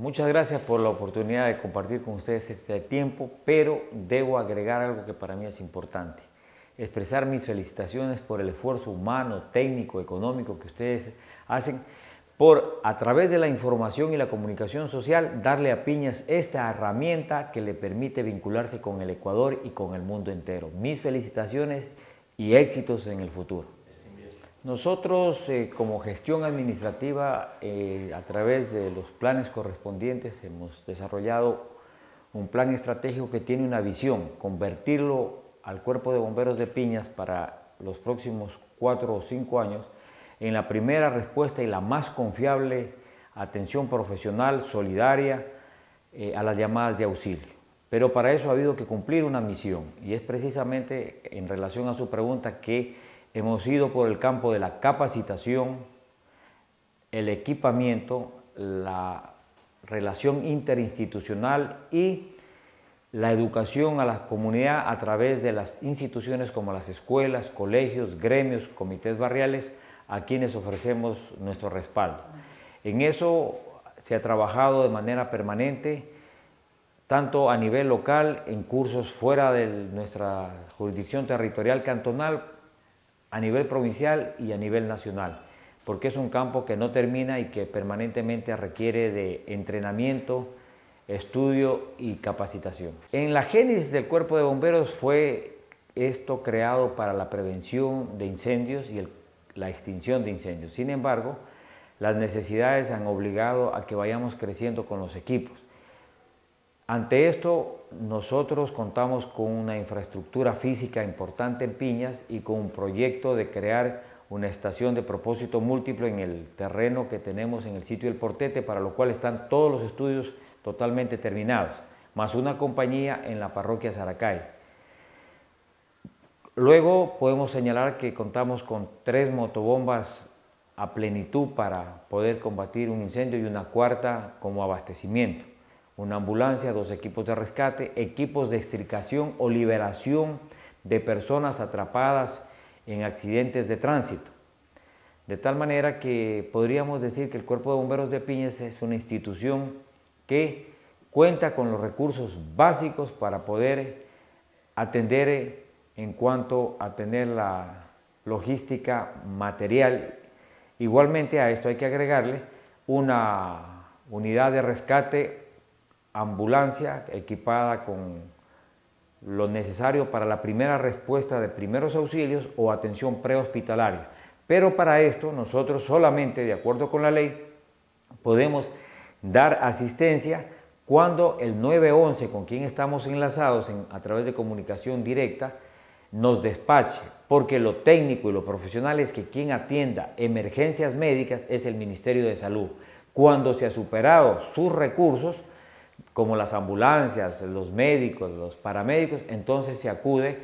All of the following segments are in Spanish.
Muchas gracias por la oportunidad de compartir con ustedes este tiempo, pero debo agregar algo que para mí es importante. Expresar mis felicitaciones por el esfuerzo humano, técnico, económico que ustedes hacen por, a través de la información y la comunicación social, darle a Piñas esta herramienta que le permite vincularse con el Ecuador y con el mundo entero. Mis felicitaciones y éxitos en el futuro. Nosotros, como gestión administrativa, a través de los planes correspondientes, hemos desarrollado un plan estratégico que tiene una visión, convertirlo al Cuerpo de Bomberos de Piñas para los próximos 4 o 5 años en la primera respuesta y la más confiable atención profesional, solidaria, a las llamadas de auxilio. Pero para eso ha habido que cumplir una misión, y es precisamente en relación a su pregunta que hemos ido por el campo de la capacitación, el equipamiento, la relación interinstitucional y la educación a la comunidad a través de las instituciones como las escuelas, colegios, gremios, comités barriales, a quienes ofrecemos nuestro respaldo. En eso se ha trabajado de manera permanente, tanto a nivel local, en cursos fuera de nuestra jurisdicción territorial cantonal, a nivel provincial y a nivel nacional, porque es un campo que no termina y que permanentemente requiere de entrenamiento, estudio y capacitación. En la génesis del Cuerpo de Bomberos fue esto creado para la prevención de incendios y la extinción de incendios. Sin embargo, las necesidades han obligado a que vayamos creciendo con los equipos. Ante esto, nosotros contamos con una infraestructura física importante en Piñas y con un proyecto de crear una estación de propósito múltiple en el terreno que tenemos en el sitio del Portete, para lo cual están todos los estudios totalmente terminados, más una compañía en la parroquia Saracay. Luego podemos señalar que contamos con 3 motobombas a plenitud para poder combatir un incendio y una cuarta como abastecimiento. Una ambulancia, 2 equipos de rescate, equipos de extricación o liberación de personas atrapadas en accidentes de tránsito. De tal manera que podríamos decir que el Cuerpo de Bomberos de Piñas es una institución que cuenta con los recursos básicos para poder atender en cuanto a tener la logística material. Igualmente a esto hay que agregarle una unidad de rescate, ambulancia equipada con lo necesario para la primera respuesta de primeros auxilios o atención prehospitalaria. Pero para esto nosotros solamente, de acuerdo con la ley, podemos dar asistencia cuando el 911, con quien estamos enlazados a través de comunicación directa, nos despache, porque lo técnico y lo profesional es que quien atienda emergencias médicas es el Ministerio de Salud. Cuando se ha superado sus recursos, como las ambulancias, los médicos, los paramédicos, entonces se acude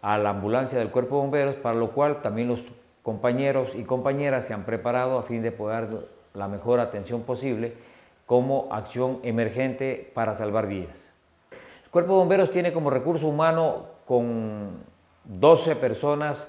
a la ambulancia del Cuerpo de Bomberos, para lo cual también los compañeros y compañeras se han preparado a fin de poder dar la mejor atención posible como acción emergente para salvar vidas. El Cuerpo de Bomberos tiene como recurso humano con 12 personas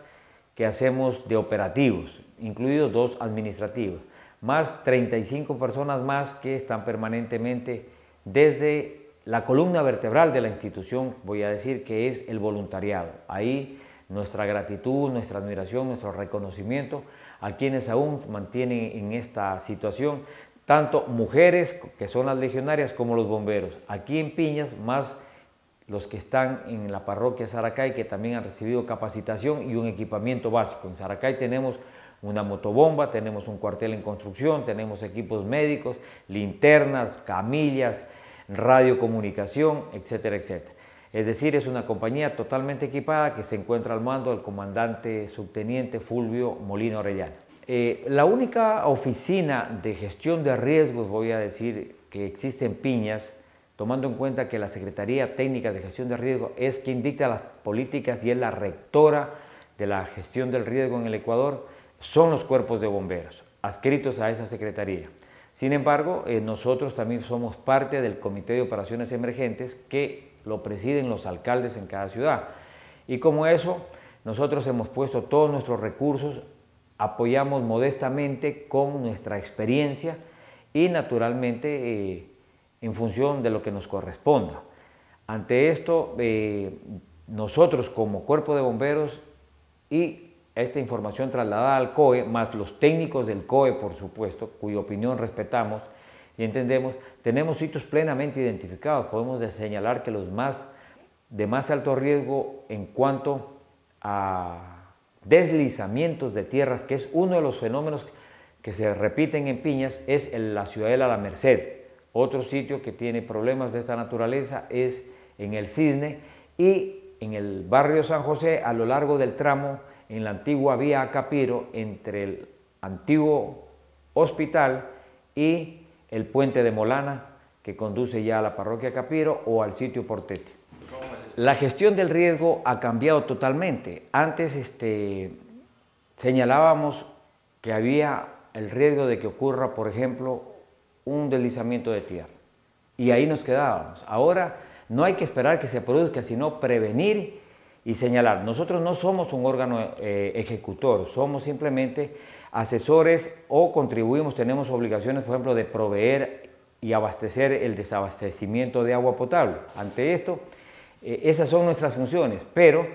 que hacemos de operativos, incluidos 2 administrativos, más 35 personas más que están permanentemente desde la columna vertebral de la institución, voy a decir que es el voluntariado. Ahí nuestra gratitud, nuestra admiración, nuestro reconocimiento a quienes aún mantienen en esta situación, tanto mujeres que son las legionarias como los bomberos. Aquí en Piñas, más los que están en la parroquia Saracay, que también han recibido capacitación y un equipamiento básico. En Saracay tenemos una motobomba, tenemos un cuartel en construcción, tenemos equipos médicos, linternas, camillas, radiocomunicación, etcétera, etcétera. Es decir, es una compañía totalmente equipada que se encuentra al mando del comandante subteniente Fulvio Molina Orellana. La única oficina de gestión de riesgos, voy a decir, que existe en Piñas, tomando en cuenta que la Secretaría Técnica de Gestión de Riesgo es quien dicta las políticas y es la rectora de la gestión del riesgo en el Ecuador, son los cuerpos de bomberos, adscritos a esa secretaría. Sin embargo, nosotros también somos parte del Comité de Operaciones Emergentes que lo presiden los alcaldes en cada ciudad. Y como eso, nosotros hemos puesto todos nuestros recursos, apoyamos modestamente con nuestra experiencia y naturalmente en función de lo que nos corresponda. Ante esto, nosotros como Cuerpo de Bomberos y esta información trasladada al COE, más los técnicos del COE, por supuesto, cuya opinión respetamos y entendemos, tenemos sitios plenamente identificados. Podemos señalar que los de más alto riesgo en cuanto a deslizamientos de tierras, que es uno de los fenómenos que se repiten en Piñas, es la Ciudadela La Merced. Otro sitio que tiene problemas de esta naturaleza es en el Cisne y en el barrio San José, a lo largo del tramo en la antigua vía Acapiro, entre el antiguo hospital y el puente de Molana, que conduce ya a la parroquia Acapiro o al sitio Portete. La gestión del riesgo ha cambiado totalmente. Antes señalábamos que había el riesgo de que ocurra, por ejemplo, un deslizamiento de tierra, y ahí nos quedábamos. Ahora no hay que esperar que se produzca, sino prevenir y señalar. Nosotros no somos un órgano ejecutor, somos simplemente asesores o contribuimos, tenemos obligaciones, por ejemplo, de proveer y abastecer el desabastecimiento de agua potable. Ante esto, esas son nuestras funciones, pero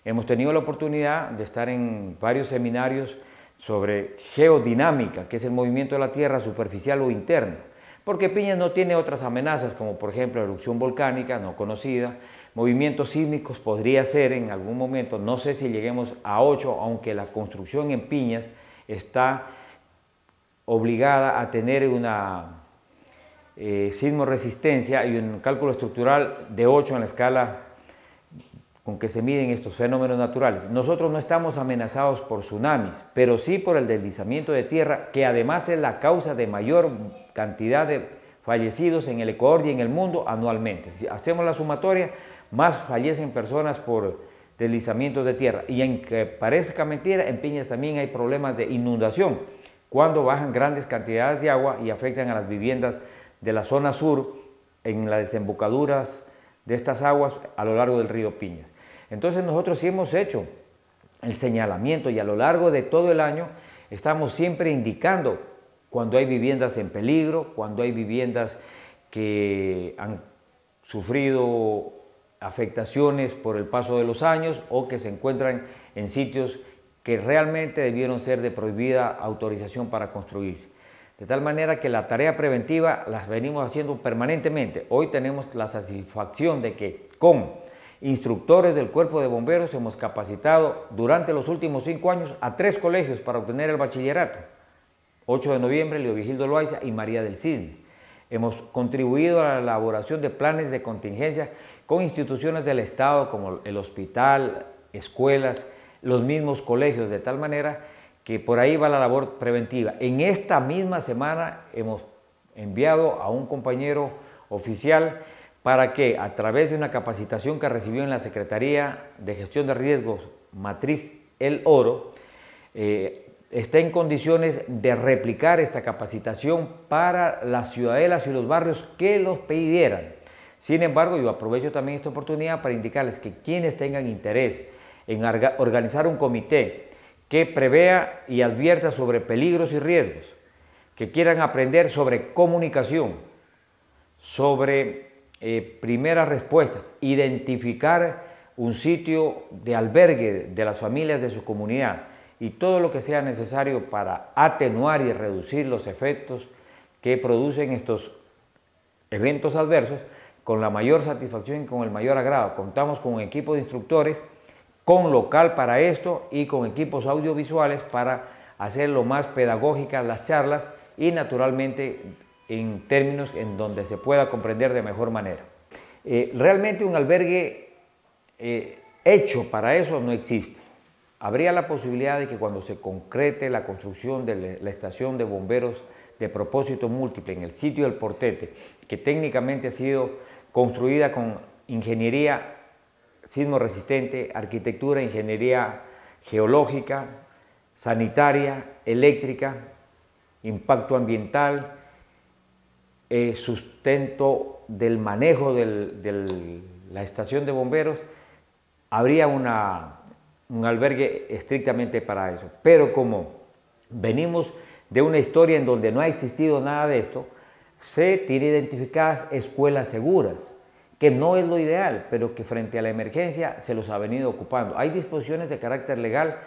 hemos tenido la oportunidad de estar en varios seminarios sobre geodinámica, que es el movimiento de la tierra superficial o interno, porque Piñas no tiene otras amenazas, como por ejemplo erupción volcánica no conocida, movimientos sísmicos podría ser en algún momento, no sé si lleguemos a 8, aunque la construcción en Piñas está obligada a tener una sismo resistencia y un cálculo estructural de 8 en la escala con que se miden estos fenómenos naturales. Nosotros no estamos amenazados por tsunamis, pero sí por el deslizamiento de tierra, que además es la causa de mayor cantidad de fallecidos en el Ecuador y en el mundo anualmente. Si hacemos la sumatoria, más fallecen personas por deslizamientos de tierra. Y aunque parezca mentira, en Piñas también hay problemas de inundación, cuando bajan grandes cantidades de agua y afectan a las viviendas de la zona sur, en las desembocaduras de estas aguas a lo largo del río Piñas. Entonces nosotros sí hemos hecho el señalamiento y a lo largo de todo el año estamos siempre indicando cuando hay viviendas en peligro, cuando hay viviendas que han sufrido afectaciones por el paso de los años o que se encuentran en sitios que realmente debieron ser de prohibida autorización para construirse. De tal manera que la tarea preventiva las venimos haciendo permanentemente. Hoy tenemos la satisfacción de que con instructores del Cuerpo de Bomberos hemos capacitado durante los últimos 5 años a 3 colegios para obtener el bachillerato. 8 de noviembre, Leovigildo Loaiza y María del Cisne. Hemos contribuido a la elaboración de planes de contingencia con instituciones del Estado como el hospital, escuelas, los mismos colegios, de tal manera que por ahí va la labor preventiva. En esta misma semana hemos enviado a un compañero oficial para que, a través de una capacitación que recibió en la Secretaría de Gestión de Riesgos Matriz El Oro, esté en condiciones de replicar esta capacitación para las ciudadelas y los barrios que los pidieran. Sin embargo, yo aprovecho también esta oportunidad para indicarles que quienes tengan interés en organizar un comité que prevea y advierta sobre peligros y riesgos, que quieran aprender sobre comunicación, sobre primeras respuestas, identificar un sitio de albergue de las familias de su comunidad y todo lo que sea necesario para atenuar y reducir los efectos que producen estos eventos adversos, con la mayor satisfacción y con el mayor agrado. Contamos con un equipo de instructores, con local para esto y con equipos audiovisuales para hacer lo más pedagógicas las charlas y naturalmente en términos en donde se pueda comprender de mejor manera. Realmente un albergue hecho para eso no existe. Habría la posibilidad de que cuando se concrete la construcción de la estación de bomberos de propósito múltiple en el sitio del Portete, que técnicamente ha sido construida con ingeniería sismo resistente, arquitectura, ingeniería geológica, sanitaria, eléctrica, impacto ambiental, sustento del manejo de la estación de bomberos, habría un albergue estrictamente para eso. Pero como venimos de una historia en donde no ha existido nada de esto, se tiene identificadas escuelas seguras, que no es lo ideal, pero que frente a la emergencia se los ha venido ocupando. Hay disposiciones de carácter legal,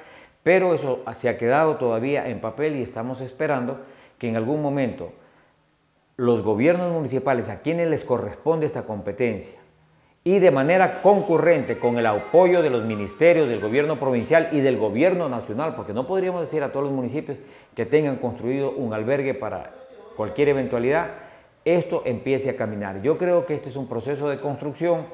pero eso se ha quedado todavía en papel y estamos esperando que en algún momento los gobiernos municipales, a quienes les corresponde esta competencia, y de manera concurrente con el apoyo de los ministerios, del gobierno provincial y del gobierno nacional, porque no podríamos decir a todos los municipios que tengan construido un albergue para cualquier eventualidad, esto empiece a caminar. Yo creo que este es un proceso de construcción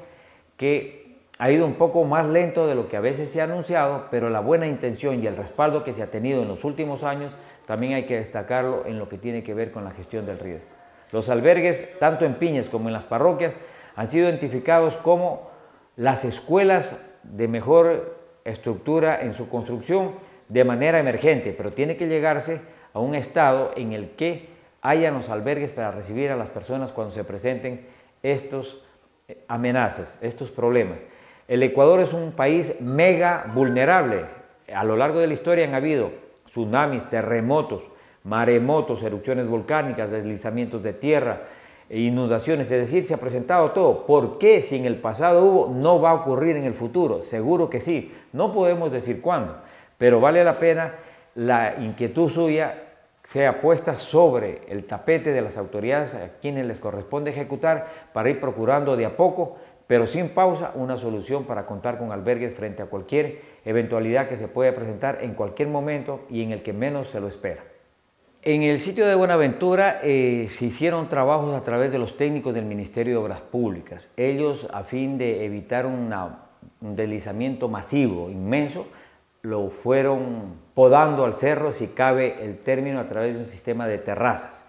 que ha ido un poco más lento de lo que a veces se ha anunciado, pero la buena intención y el respaldo que se ha tenido en los últimos años también hay que destacarlo en lo que tiene que ver con la gestión del riesgo. Los albergues, tanto en Piñas como en las parroquias, han sido identificados como las escuelas de mejor estructura en su construcción de manera emergente, pero tiene que llegarse a un estado en el que hayan los albergues para recibir a las personas cuando se presenten estos amenazas, estos problemas. El Ecuador es un país mega vulnerable. A lo largo de la historia han habido tsunamis, terremotos, maremotos, erupciones volcánicas, deslizamientos de tierra, inundaciones, es decir, se ha presentado todo. ¿Por qué si en el pasado hubo, no va a ocurrir en el futuro? Seguro que sí, no podemos decir cuándo, pero vale la pena la inquietud suya sea puesta sobre el tapete de las autoridades a quienes les corresponde ejecutar para ir procurando de a poco, pero sin pausa, una solución para contar con albergues frente a cualquier eventualidad que se pueda presentar en cualquier momento y en el que menos se lo espera. En el sitio de Buenaventura se hicieron trabajos a través de los técnicos del Ministerio de Obras Públicas. Ellos, a fin de evitar un deslizamiento masivo, inmenso, lo fueron podando al cerro, si cabe el término, a través de un sistema de terrazas.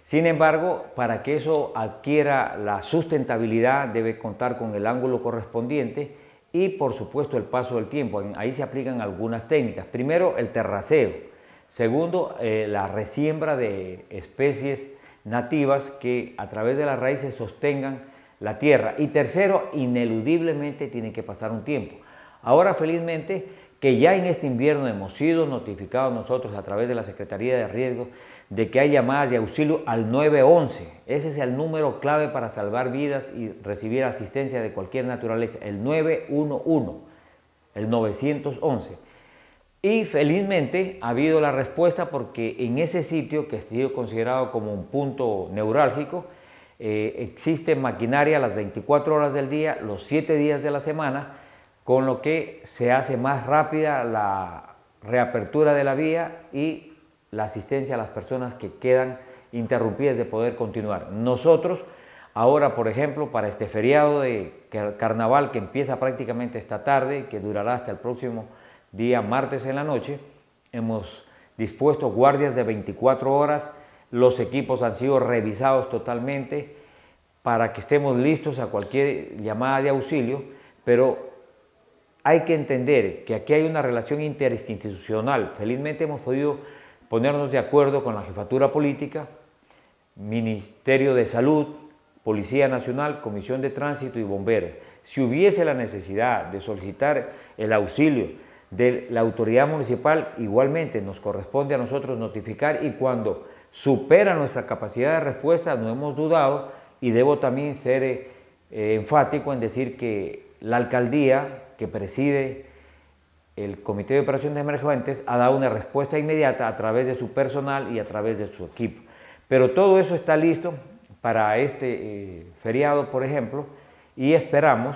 Sin embargo, para que eso adquiera la sustentabilidad, debe contar con el ángulo correspondiente y, por supuesto, el paso del tiempo. Ahí se aplican algunas técnicas. Primero, el terraceo. Segundo, la resiembra de especies nativas que a través de las raíces sostengan la tierra. Y tercero, ineludiblemente tiene que pasar un tiempo. Ahora, felizmente, que ya en este invierno hemos sido notificados nosotros a través de la Secretaría de Riesgo de que hay llamadas de auxilio al 911. Ese es el número clave para salvar vidas y recibir asistencia de cualquier naturaleza, el 911, el 911. Y felizmente ha habido la respuesta porque en ese sitio, que ha sido considerado como un punto neurálgico, existe maquinaria las 24 horas del día, los 7 días de la semana, con lo que se hace más rápida la reapertura de la vía y la asistencia a las personas que quedan interrumpidas de poder continuar. Nosotros, ahora por ejemplo, para este feriado de carnaval que empieza prácticamente esta tarde, que durará hasta el próximo día martes en la noche, hemos dispuesto guardias de 24 horas, los equipos han sido revisados totalmente para que estemos listos a cualquier llamada de auxilio, pero hay que entender que aquí hay una relación interinstitucional. Felizmente hemos podido ponernos de acuerdo con la jefatura política, Ministerio de Salud, Policía Nacional, Comisión de Tránsito y Bomberos. Si hubiese la necesidad de solicitar el auxilio de la autoridad municipal, igualmente nos corresponde a nosotros notificar y cuando supera nuestra capacidad de respuesta no hemos dudado y debo también ser enfático en decir que la alcaldía que preside el Comité de Operaciones Emergentes ha dado una respuesta inmediata a través de su personal y a través de su equipo. Pero todo eso está listo para este feriado, por ejemplo, y esperamos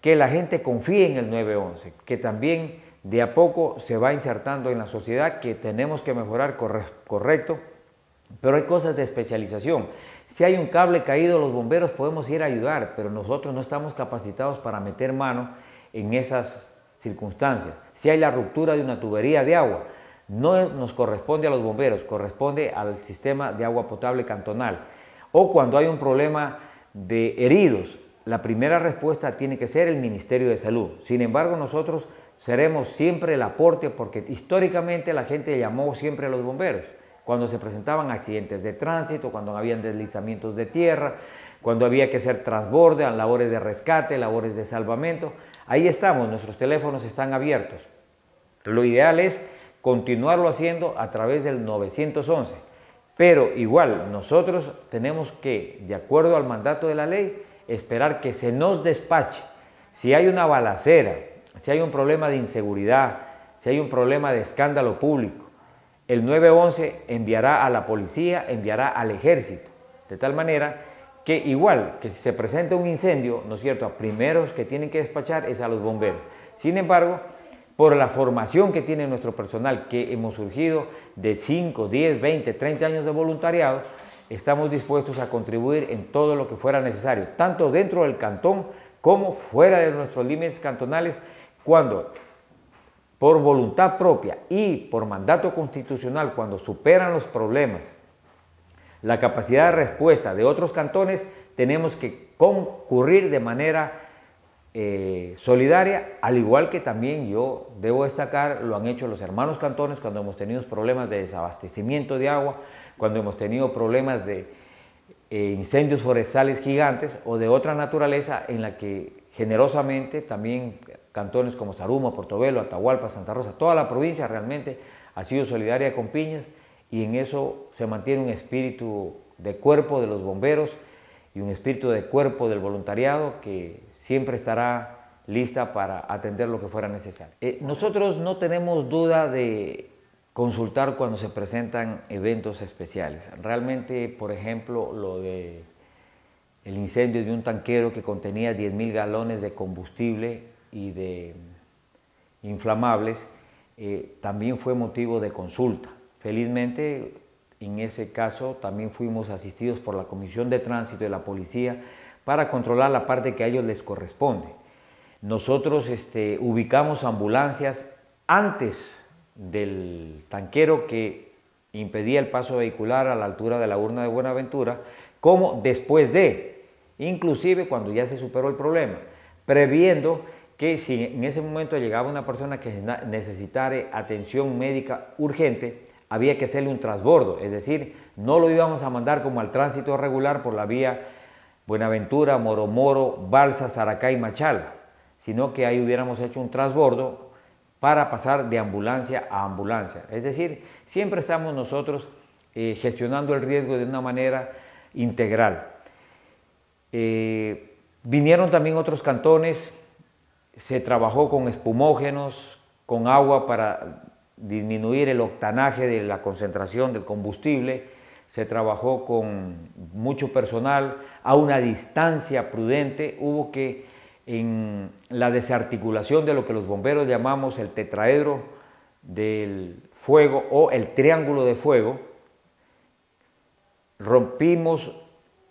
que la gente confíe en el 911, que también de a poco se va insertando en la sociedad, que tenemos que mejorar, correcto, pero hay cosas de especialización. Si hay un cable caído, los bomberos podemos ir a ayudar, pero nosotros no estamos capacitados para meter mano en esas circunstancias. Si hay la ruptura de una tubería de agua, no nos corresponde a los bomberos, corresponde al sistema de agua potable cantonal. O cuando hay un problema de heridos, la primera respuesta tiene que ser el Ministerio de Salud. Sin embargo, nosotros seremos siempre el aporte porque históricamente la gente llamó siempre a los bomberos cuando se presentaban accidentes de tránsito, cuando habían deslizamientos de tierra, cuando había que hacer transborde, labores de rescate, labores de salvamento. Ahí estamos, nuestros teléfonos están abiertos. Lo ideal es continuarlo haciendo a través del 911. Pero igual, nosotros tenemos que, de acuerdo al mandato de la ley, esperar que se nos despache. Si hay una balacera, si hay un problema de inseguridad, si hay un problema de escándalo público, el 911 enviará a la policía, enviará al ejército, de tal manera que igual, que si se presenta un incendio, ¿no es cierto?, a primeros que tienen que despachar es a los bomberos. Sin embargo, por la formación que tiene nuestro personal, que hemos surgido de 5, 10, 20, 30 años de voluntariado, estamos dispuestos a contribuir en todo lo que fuera necesario, tanto dentro del cantón como fuera de nuestros límites cantonales, cuando por voluntad propia y por mandato constitucional, cuando superan los problemas, la capacidad de respuesta de otros cantones, tenemos que concurrir de manera solidaria, al igual que también yo debo destacar, lo han hecho los hermanos cantones cuando hemos tenido problemas de desabastecimiento de agua, cuando hemos tenido problemas de incendios forestales gigantes o de otra naturaleza, en la que generosamente también cantones como Zaruma, Portobelo, Atahualpa, Santa Rosa, toda la provincia realmente ha sido solidaria con Piñas, y en eso se mantiene un espíritu de cuerpo de los bomberos y un espíritu de cuerpo del voluntariado que siempre estará lista para atender lo que fuera necesario. Nosotros no tenemos duda de consultar cuando se presentan eventos especiales. Realmente, por ejemplo, lo de el incendio de un tanquero que contenía 10.000 galones de combustible y de inflamables, también fue motivo de consulta. Felizmente, en ese caso también fuimos asistidos por la Comisión de Tránsito de la Policía para controlar la parte que a ellos les corresponde. Nosotros ubicamos ambulancias antes del tanquero que impedía el paso vehicular a la altura de la urna de Buenaventura, como después de, inclusive cuando ya se superó el problema, previendo que si en ese momento llegaba una persona que necesitara atención médica urgente, había que hacerle un transbordo, es decir, no lo íbamos a mandar como al tránsito regular por la vía Buenaventura, Moro, Balsa, Saracá y Machala, sino que ahí hubiéramos hecho un transbordo para pasar de ambulancia a ambulancia. Es decir, siempre estamos nosotros gestionando el riesgo de una manera integral. Vinieron también otros cantones, se trabajó con espumógenos, con agua para disminuir el octanaje de la concentración del combustible, se trabajó con mucho personal, a una distancia prudente. Hubo que, en la desarticulación de lo que los bomberos llamamos el tetraedro del fuego o el triángulo de fuego, rompimos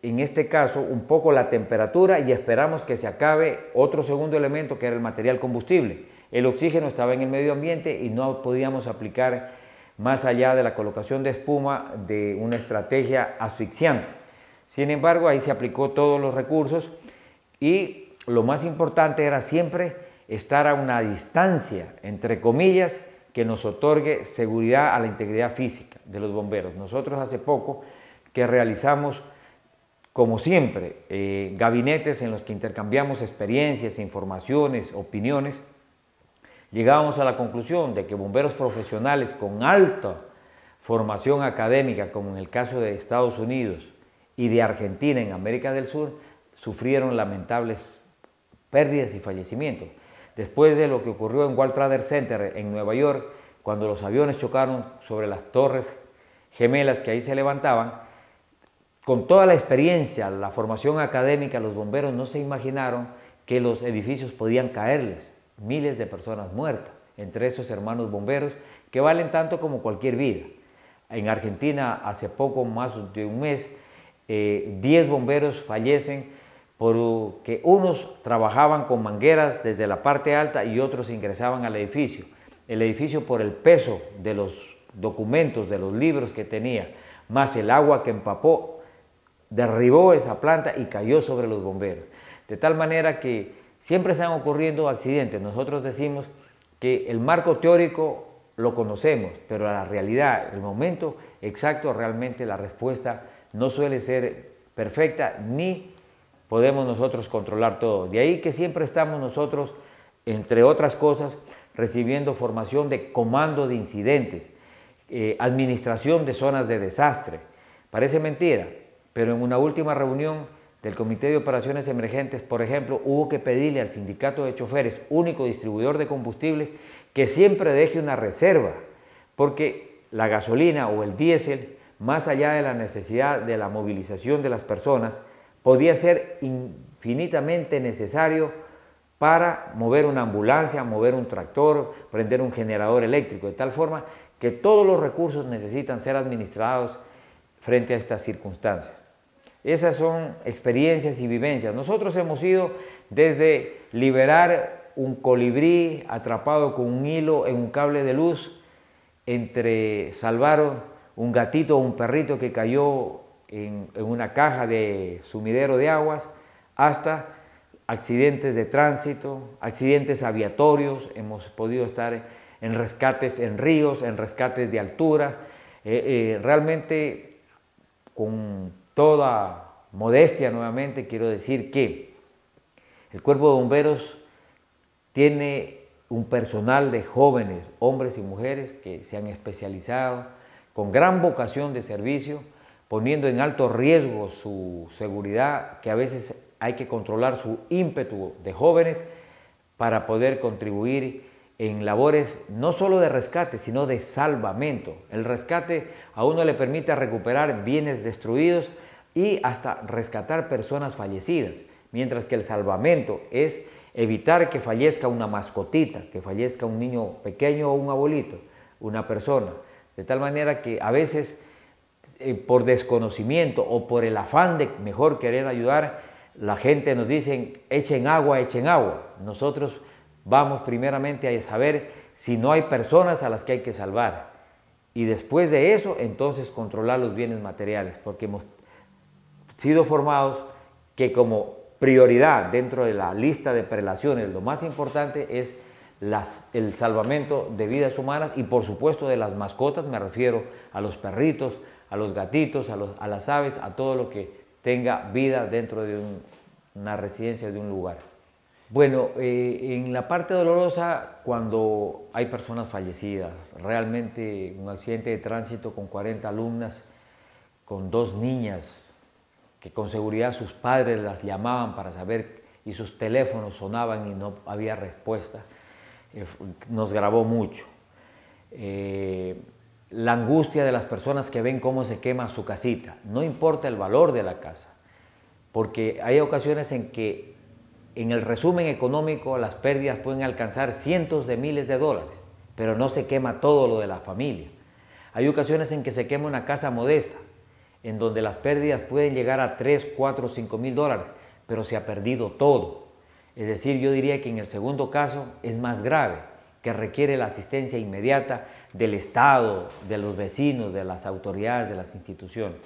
en este caso un poco la temperatura y esperamos que se acabe otro segundo elemento que era el material combustible. El oxígeno estaba en el medio ambiente y no podíamos aplicar más allá de la colocación de espuma de una estrategia asfixiante. Sin embargo, ahí se aplicó todos los recursos y lo más importante era siempre estar a una distancia, entre comillas, que nos otorgue seguridad a la integridad física de los bomberos. Nosotros hace poco que realizamos, como siempre, gabinetes en los que intercambiamos experiencias, informaciones, opiniones, llegábamos a la conclusión de que bomberos profesionales con alta formación académica, como en el caso de Estados Unidos y de Argentina en América del Sur, sufrieron lamentables pérdidas y fallecimientos. Después de lo que ocurrió en World Trade Center en Nueva York, cuando los aviones chocaron sobre las torres gemelas que ahí se levantaban, con toda la experiencia, la formación académica, los bomberos no se imaginaron que los edificios podían caerles. Miles de personas muertas, entre esos hermanos bomberos, que valen tanto como cualquier vida. En Argentina, hace poco más de un mes, 10 bomberos fallecen porque unos trabajaban con mangueras desde la parte alta y otros ingresaban al edificio. El edificio, por el peso de los documentos, de los libros que tenía, más el agua que empapó, derribó esa planta y cayó sobre los bomberos. De tal manera que siempre están ocurriendo accidentes. Nosotros decimos que el marco teórico lo conocemos, pero la realidad, el momento exacto, realmente la respuesta no suele ser perfecta, ni podemos nosotros controlar todo. De ahí que siempre estamos nosotros, entre otras cosas, recibiendo formación de comando de incidentes, administración de zonas de desastre, Parece mentira, pero en una última reunión del Comité de Operaciones Emergentes, por ejemplo, hubo que pedirle al sindicato de choferes, único distribuidor de combustibles, que siempre deje una reserva, porque la gasolina o el diésel, más allá de la necesidad de la movilización de las personas, podía ser infinitamente necesario para mover una ambulancia, mover un tractor, prender un generador eléctrico, de tal forma que todos los recursos necesitan ser administrados frente a estas circunstancias. Esas son experiencias y vivencias. Nosotros hemos ido desde liberar un colibrí atrapado con un hilo en un cable de luz, entre salvar un gatito o un perrito que cayó en una caja de sumidero de aguas, hasta accidentes de tránsito, accidentes aviatorios. Hemos podido estar en rescates en ríos, en rescates de altura, realmente con toda modestia nuevamente quiero decir que el Cuerpo de Bomberos tiene un personal de jóvenes, hombres y mujeres que se han especializado con gran vocación de servicio, poniendo en alto riesgo su seguridad, que a veces hay que controlar su ímpetu de jóvenes para poder contribuir en labores no solo de rescate, sino de salvamento. El rescate a uno le permite recuperar bienes destruidos y hasta rescatar personas fallecidas, mientras que el salvamento es evitar que fallezca una mascotita, que fallezca un niño pequeño o un abuelito, una persona, de tal manera que a veces por desconocimiento o por el afán de mejor querer ayudar, la gente nos dice echen agua, echen agua. Nosotros vamos primeramente a saber si no hay personas a las que hay que salvar y después de eso entonces controlar los bienes materiales, porque hemos sido formados que como prioridad dentro de la lista de prelaciones lo más importante es el salvamento de vidas humanas y por supuesto de las mascotas. Me refiero a los perritos, a los gatitos, a las aves, a todo lo que tenga vida dentro de una residencia, de un lugar. Bueno, en la parte dolorosa, cuando hay personas fallecidas, realmente un accidente de tránsito con 40 alumnas, con 2 niñas, que con seguridad sus padres las llamaban para saber y sus teléfonos sonaban y no había respuesta, nos grabó mucho. La angustia de las personas que ven cómo se quema su casita, no importa el valor de la casa, porque hay ocasiones en que en el resumen económico las pérdidas pueden alcanzar cientos de miles de dólares, pero no se quema todo lo de la familia. Hay ocasiones en que se quema una casa modesta, en donde las pérdidas pueden llegar a 3, 4, 5 mil dólares, pero se ha perdido todo. Es decir, yo diría que en el segundo caso es más grave, que requiere la asistencia inmediata del Estado, de los vecinos, de las autoridades, de las instituciones.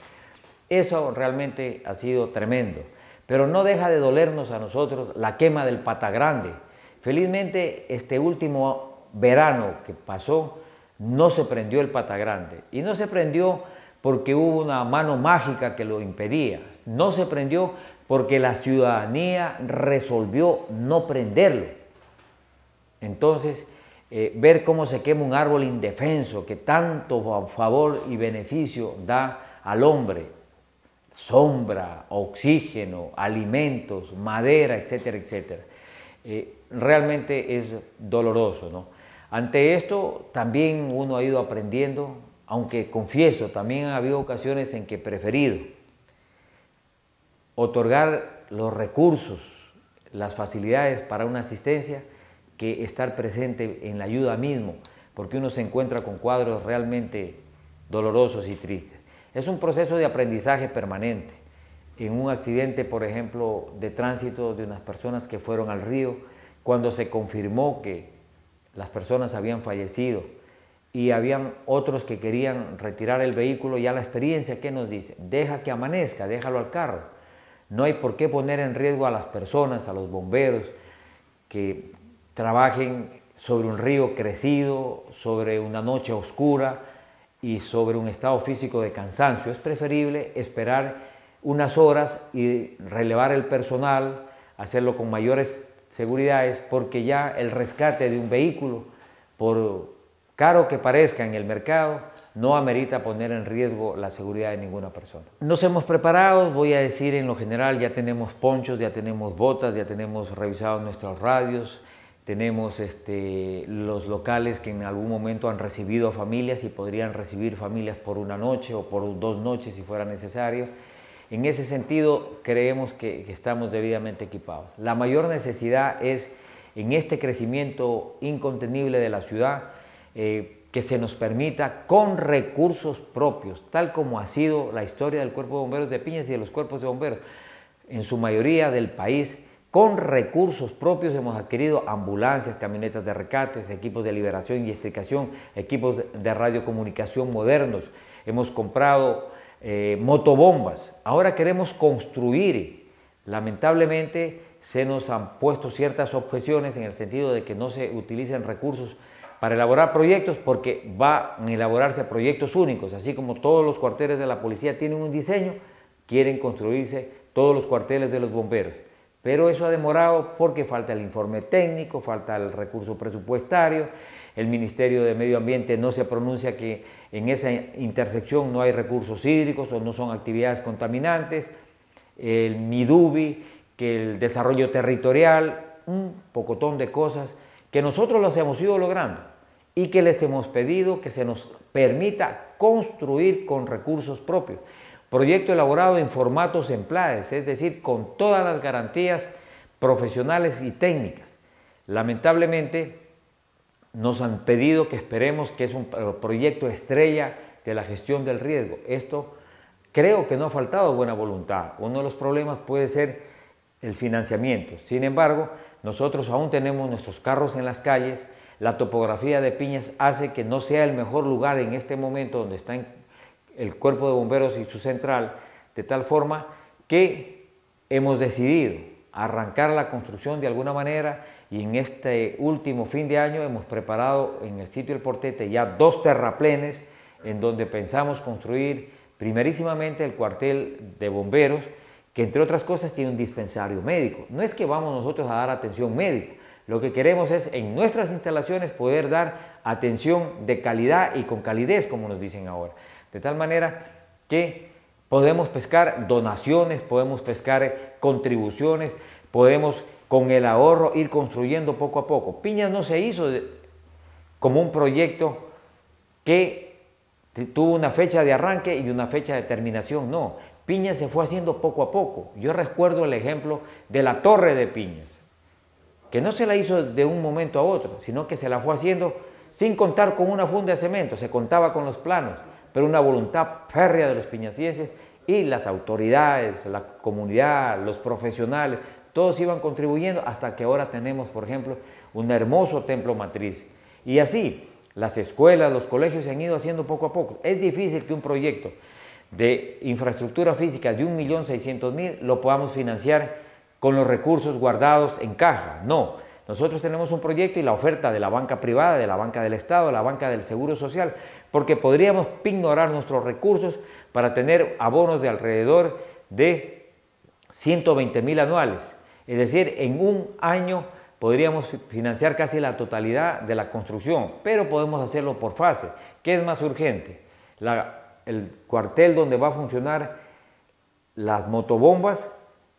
Eso realmente ha sido tremendo, pero no deja de dolernos a nosotros la quema del Pata Grande. Felizmente este último verano que pasó no se prendió el Pata Grande, y no se prendió porque hubo una mano mágica que lo impedía, no se prendió porque la ciudadanía resolvió no prenderlo. Entonces, ver cómo se quema un árbol indefenso que tanto favor y beneficio da al hombre, sombra, oxígeno, alimentos, madera, etcétera, etcétera, realmente es doloroso, ¿no? Ante esto también uno ha ido aprendiendo, aunque confieso, también ha habido ocasiones en que he preferido otorgar los recursos, las facilidades para una asistencia, que estar presente en la ayuda mismo, porque uno se encuentra con cuadros realmente dolorosos y tristes. Es un proceso de aprendizaje permanente. En un accidente, por ejemplo, de tránsito de unas personas que fueron al río, cuando se confirmó que las personas habían fallecido y habían otros que querían retirar el vehículo, ya la experiencia, ¿qué nos dice? Deja que amanezca, déjalo al carro. No hay por qué poner en riesgo a las personas, a los bomberos, que trabajen sobre un río crecido, sobre una noche oscura y sobre un estado físico de cansancio. Es preferible esperar unas horas y relevar el personal, hacerlo con mayores seguridades, porque ya el rescate de un vehículo, por caro que parezca en el mercado, no amerita poner en riesgo la seguridad de ninguna persona. Nos hemos preparado, voy a decir en lo general, ya tenemos ponchos, ya tenemos botas, ya tenemos revisados nuestros radios, tenemos los locales que en algún momento han recibido a familias y podrían recibir familias por una noche o por 2 noches si fuera necesario. En ese sentido, creemos que estamos debidamente equipados. La mayor necesidad es, en este crecimiento incontenible de la ciudad, que se nos permita con recursos propios, tal como ha sido la historia del Cuerpo de Bomberos de Piñas y de los cuerpos de bomberos, en su mayoría del país, con recursos propios hemos adquirido ambulancias, camionetas de rescates, equipos de liberación y extricación, equipos de radiocomunicación modernos, hemos comprado motobombas, ahora queremos construir. Lamentablemente se nos han puesto ciertas objeciones en el sentido de que no se utilicen recursos para elaborar proyectos, porque van a elaborarse proyectos únicos, así como todos los cuarteles de la policía tienen un diseño, quieren construirse todos los cuarteles de los bomberos. Pero eso ha demorado porque falta el informe técnico, falta el recurso presupuestario, el Ministerio de Medio Ambiente no se pronuncia que en esa intersección no hay recursos hídricos o no son actividades contaminantes, el MIDUBI, que el desarrollo territorial, un pocotón de cosas que nosotros las hemos ido logrando y que les hemos pedido que se nos permita construir con recursos propios. Proyecto elaborado en formatos EMPLAES, es decir, con todas las garantías profesionales y técnicas. Lamentablemente nos han pedido que esperemos, que es un proyecto estrella de la gestión del riesgo. Esto creo que no ha faltado buena voluntad. Uno de los problemas puede ser el financiamiento. Sin embargo, nosotros aún tenemos nuestros carros en las calles. La topografía de Piñas hace que no sea el mejor lugar en este momento donde está el Cuerpo de Bomberos y su central, de tal forma que hemos decidido arrancar la construcción de alguna manera, y en este último fin de año hemos preparado en el sitio El Portete ya 2 terraplenes en donde pensamos construir primerísimamente el cuartel de bomberos, que entre otras cosas tiene un dispensario médico. No es que vamos nosotros a dar atención médica, lo que queremos es en nuestras instalaciones poder dar atención de calidad y con calidez, como nos dicen ahora. De tal manera que podemos pescar donaciones, podemos pescar contribuciones, podemos con el ahorro ir construyendo poco a poco. Piñas no se hizo como un proyecto que tuvo una fecha de arranque y una fecha de terminación, no. Piñas se fue haciendo poco a poco. Yo recuerdo el ejemplo de la Torre de Piñas, que no se la hizo de un momento a otro, sino que se la fue haciendo sin contar con una funda de cemento, se contaba con los planos, pero una voluntad férrea de los piñasienses y las autoridades, la comunidad, los profesionales, todos iban contribuyendo hasta que ahora tenemos, por ejemplo, un hermoso templo matriz. Y así, las escuelas, los colegios se han ido haciendo poco a poco. Es difícil que un proyecto de infraestructura física de 1.600.000 lo podamos financiar con los recursos guardados en caja. No, nosotros tenemos un proyecto y la oferta de la banca privada, de la banca del Estado, de la banca del Seguro Social, porque podríamos pignorar nuestros recursos para tener abonos de alrededor de 120.000 anuales. Es decir, en un año podríamos financiar casi la totalidad de la construcción, pero podemos hacerlo por fase. ¿Qué es más urgente? El cuartel donde va a funcionar las motobombas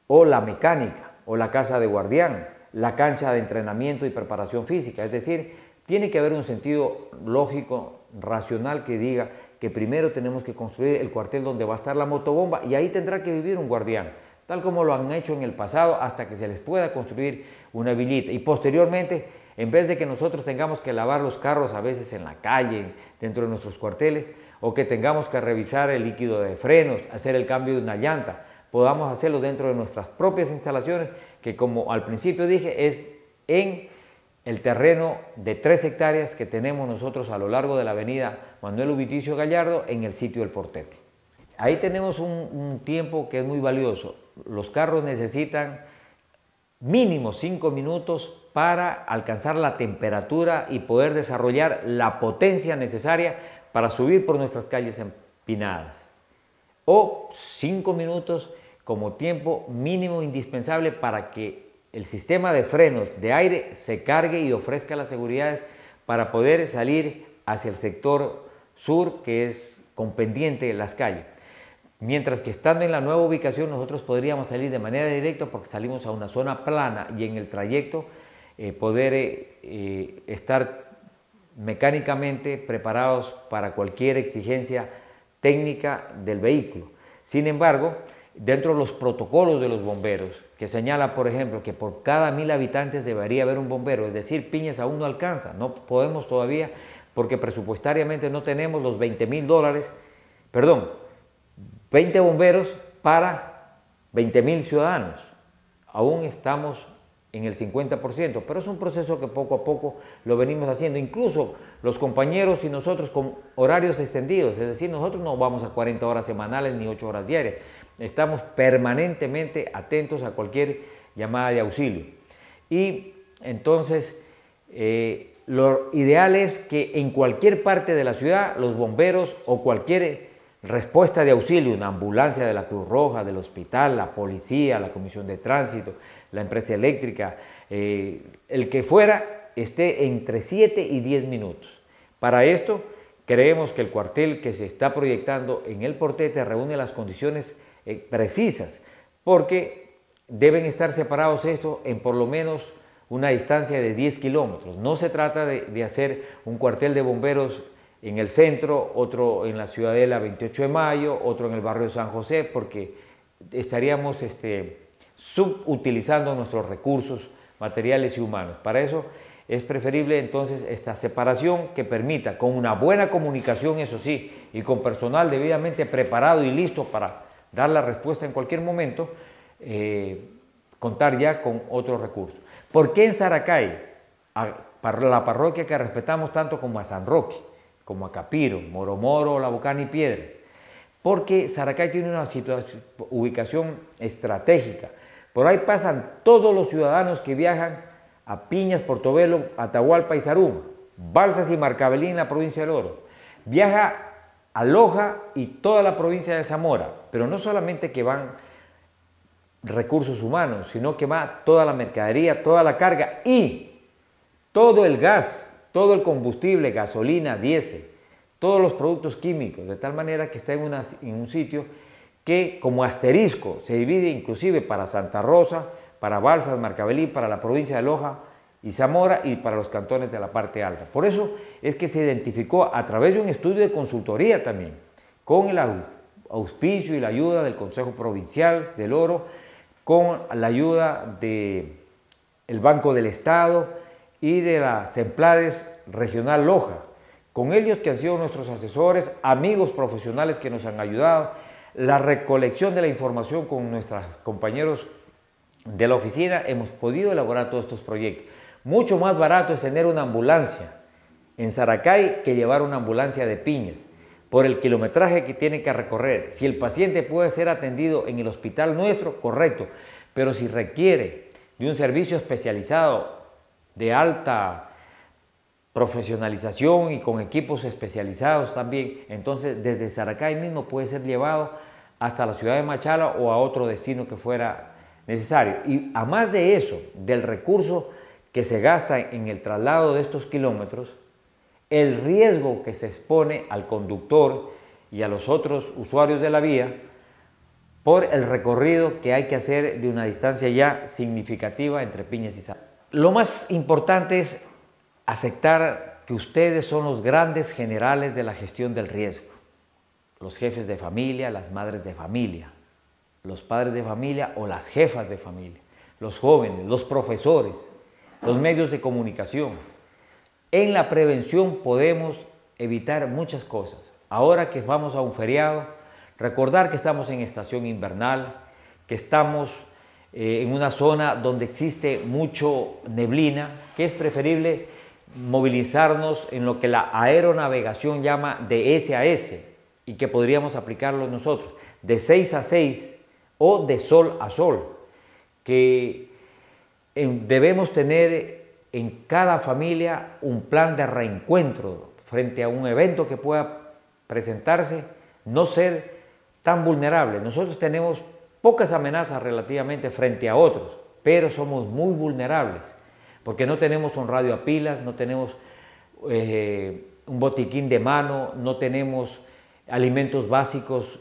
o la mecánica o la casa de guardián, la cancha de entrenamiento y preparación física. Es decir, tiene que haber un sentido lógico, racional, que diga que primero tenemos que construir el cuartel donde va a estar la motobomba y ahí tendrá que vivir un guardián, tal como lo han hecho en el pasado, hasta que se les pueda construir una villita. Y posteriormente, en vez de que nosotros tengamos que lavar los carros a veces en la calle, dentro de nuestros cuarteles, o que tengamos que revisar el líquido de frenos, hacer el cambio de una llanta, podamos hacerlo dentro de nuestras propias instalaciones, que como al principio dije, es en el terreno de 3 hectáreas que tenemos nosotros a lo largo de la avenida Manuel Ubiticio Gallardo en el sitio El Portete. Ahí tenemos un tiempo que es muy valioso. Los carros necesitan mínimo 5 minutos para alcanzar la temperatura y poder desarrollar la potencia necesaria para subir por nuestras calles empinadas. O 5 minutos como tiempo mínimo indispensable para que el sistema de frenos de aire se cargue y ofrezca las seguridades para poder salir hacia el sector sur, que es con pendiente de las calles. Mientras que estando en la nueva ubicación nosotros podríamos salir de manera directa porque salimos a una zona plana y en el trayecto poder estar mecánicamente preparados para cualquier exigencia técnica del vehículo. Sin embargo, dentro de los protocolos de los bomberos, que señala, por ejemplo, que por cada 1000 habitantes debería haber un bombero, es decir, Piñas aún no alcanza, no podemos todavía, porque presupuestariamente no tenemos los $20.000, perdón, 20 bomberos para 20.000 ciudadanos. Aún estamos en el 50%, pero es un proceso que poco a poco lo venimos haciendo, incluso los compañeros y nosotros con horarios extendidos, es decir, nosotros no vamos a 40 horas semanales ni 8 horas diarias, estamos permanentemente atentos a cualquier llamada de auxilio. Y entonces, lo ideal es que en cualquier parte de la ciudad los bomberos o cualquier respuesta de auxilio, una ambulancia de la Cruz Roja, del hospital, la policía, la comisión de tránsito, la empresa eléctrica, el que fuera, esté entre 7 y 10 minutos. Para esto, creemos que el cuartel que se está proyectando en El Portete reúne las condiciones precisas, porque deben estar separados estos en por lo menos una distancia de 10 kilómetros. No se trata de hacer un cuartel de bomberos en el centro, otro en la Ciudadela 28 de Mayo, otro en el barrio de San José, porque estaríamos subutilizando nuestros recursos materiales y humanos. Para eso es preferible entonces esta separación que permita, con una buena comunicación, eso sí, y con personal debidamente preparado y listo para dar la respuesta en cualquier momento, contar ya con otros recursos. ¿Por qué en Saracay, para la parroquia que respetamos tanto como a San Roque, como a Capiro, Moromoro, La Bocana y Piedras? Porque Saracay tiene una ubicación estratégica. Por ahí pasan todos los ciudadanos que viajan a Piñas, Portobelo, Atahualpa y Zaruma, Balsas y Marcavelí en la provincia del Oro. Viaja a Loja y toda la provincia de Zamora, pero no solamente que van recursos humanos, sino que va toda la mercadería, toda la carga y todo el gas, todo el combustible, gasolina, diésel, todos los productos químicos, de tal manera que está en un sitio que como asterisco se divide inclusive para Santa Rosa, para Balsas, Marcavelí, para la provincia de Loja y Zamora y para los cantones de la parte alta. Por eso es que se identificó a través de un estudio de consultoría también, con el auspicio y la ayuda del Consejo Provincial del Oro, con la ayuda del Banco del Estado y de la Semplades Regional Loja, con ellos que han sido nuestros asesores, amigos profesionales que nos han ayudado, la recolección de la información con nuestros compañeros de la oficina, hemos podido elaborar todos estos proyectos. Mucho más barato es tener una ambulancia en Saracay que llevar una ambulancia de Piñas, por el kilometraje que tiene que recorrer. Si el paciente puede ser atendido en el hospital nuestro, correcto, pero si requiere de un servicio especializado de alta profesionalización y con equipos especializados también, entonces desde Saracay mismo puede ser llevado hasta la ciudad de Machala o a otro destino que fuera necesario. Y a más de eso, del recurso que se gasta en el traslado de estos kilómetros, el riesgo que se expone al conductor y a los otros usuarios de la vía por el recorrido que hay que hacer de una distancia ya significativa entre Piñas y Saracay. Lo más importante es aceptar que ustedes son los grandes generales de la gestión del riesgo, los jefes de familia, las madres de familia, los padres de familia o las jefas de familia, los jóvenes, los profesores, los medios de comunicación. En la prevención podemos evitar muchas cosas. Ahora que vamos a un feriado, recordar que estamos en estación invernal, que estamos en una zona donde existe mucho neblina, que es preferible movilizarnos en lo que la aeronavegación llama de SAS y que podríamos aplicarlo nosotros, de 6 a 6 o de sol a sol, que debemos tener en cada familia un plan de reencuentro frente a un evento que pueda presentarse, no ser tan vulnerable. Nosotros tenemos pocas amenazas relativamente frente a otros, pero somos muy vulnerables, porque no tenemos un radio a pilas, no tenemos un botiquín de mano, no tenemos alimentos básicos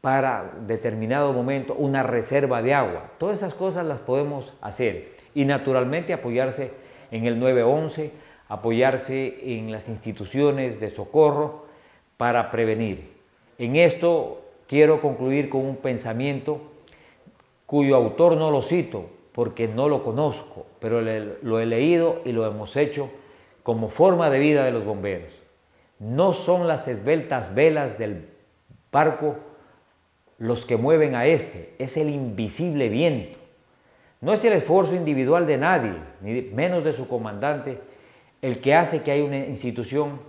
para determinado momento, una reserva de agua. Todas esas cosas las podemos hacer y naturalmente apoyarse en el 911, apoyarse en las instituciones de socorro para prevenir. En esto quiero concluir con un pensamiento cuyo autor no lo cito porque no lo conozco, pero lo he leído y lo hemos hecho como forma de vida de los bomberos. No son las esbeltas velas del barco los que mueven a este, es el invisible viento. No es el esfuerzo individual de nadie, ni menos de su comandante, el que hace que haya una institución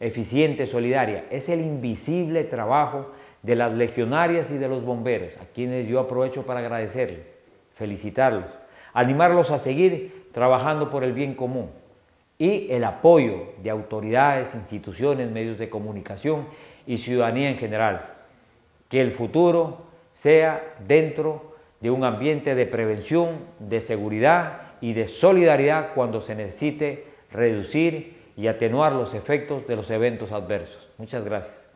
eficiente, solidaria. Es el invisible trabajo de las legionarias y de los bomberos, a quienes yo aprovecho para agradecerles, felicitarlos, animarlos a seguir trabajando por el bien común, y el apoyo de autoridades, instituciones, medios de comunicación y ciudadanía en general. Que el futuro sea dentro de un ambiente de prevención, de seguridad y de solidaridad cuando se necesite reducir y atenuar los efectos de los eventos adversos. Muchas gracias.